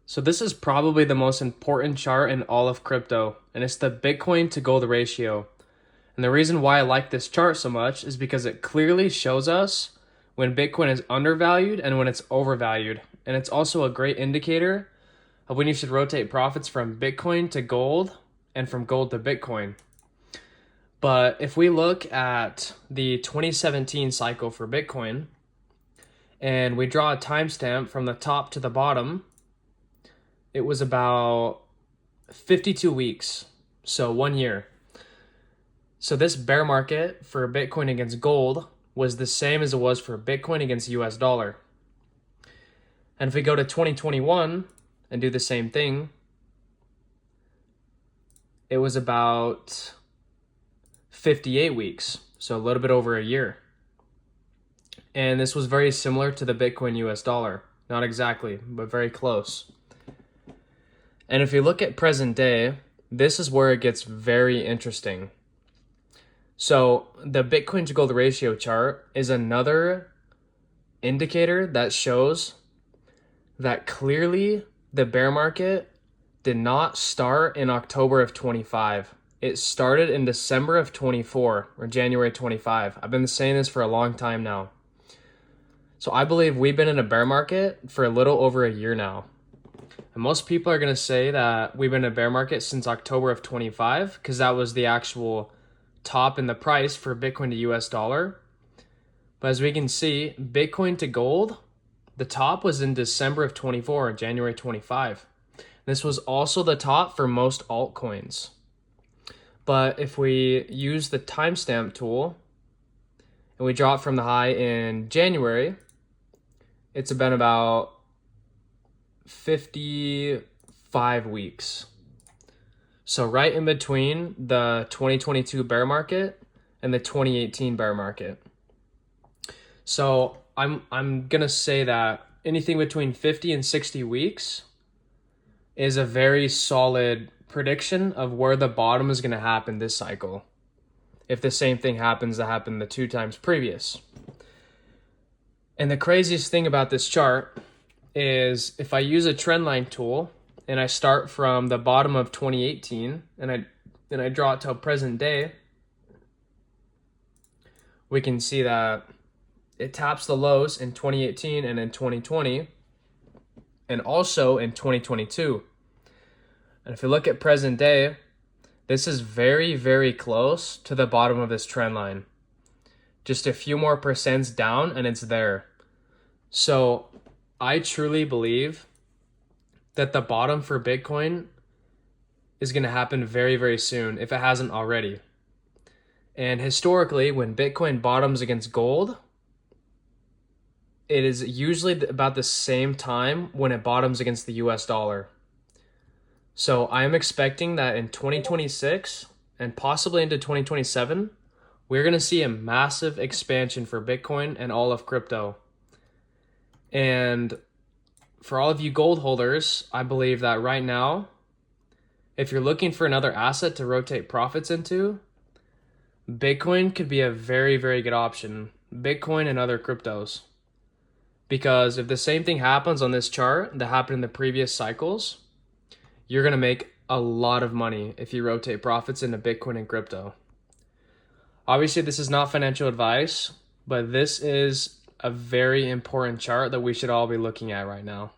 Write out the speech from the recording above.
So this is probably the most important chart in all of crypto, and it's the Bitcoin to gold ratio. And the reason why I like this chart so much is because it clearly shows us when Bitcoin is undervalued and when it's overvalued. And it's also a great indicator of when you should rotate profits from Bitcoin to gold and from gold to Bitcoin. But if we look at the 2017 cycle for Bitcoin and we draw a timestamp from the top to the bottom, it was about 52 weeks, so 1 year. So this bear market for Bitcoin against gold was the same as it was for Bitcoin against US dollar. And if we go to 2021 and do the same thing, it was about 58 weeks, so a little bit over a year. And this was very similar to the Bitcoin US dollar. Not exactly, but very close. And if you look at present day, this is where it gets very interesting. So the Bitcoin to gold ratio chart is another indicator that shows that clearly the bear market did not start in October of 25. It started in December of 24 or January 25. I've been saying this for a long time now. So I believe we've been in a bear market for a little over a year now. And most people are going to say that we've been in a bear market since October of 25 because that was the actual top in the price for Bitcoin to US dollar. But as we can see, Bitcoin to gold, the top was in December of 24 or January 25. This was also the top for most altcoins. But if we use the timestamp tool and we draw it from the high in January, it's been about 55 weeks. So right in between the 2022 bear market and the 2018 bear market. So I'm gonna say that anything between 50 and 60 weeks is a very solid prediction of where the bottom is gonna happen this cycle. If the same thing happens that happened the 2 times previous. And the craziest thing about this chart is if I use a trendline tool and I start from the bottom of 2018 and I draw it till present day, we can see that it taps the lows in 2018 and in 2020 and also in 2022. And if you look at present day, this is very, very close to the bottom of this trend line. Just a few more percents down and it's there. So I truly believe that the bottom for Bitcoin is going to happen very, very soon if it hasn't already. And historically, when Bitcoin bottoms against gold, it is usually about the same time when it bottoms against the US dollar. So I am expecting that in 2026 and possibly into 2027, we're going to see a massive expansion for Bitcoin and all of crypto. And for all of you gold holders, I believe that right now, if you're looking for another asset to rotate profits into, Bitcoin could be a very, very good option. Bitcoin and other cryptos. Because if the same thing happens on this chart that happened in the previous cycles, you're going to make a lot of money if you rotate profits into Bitcoin and crypto. Obviously, this is not financial advice, but this is a very important chart that we should all be looking at right now.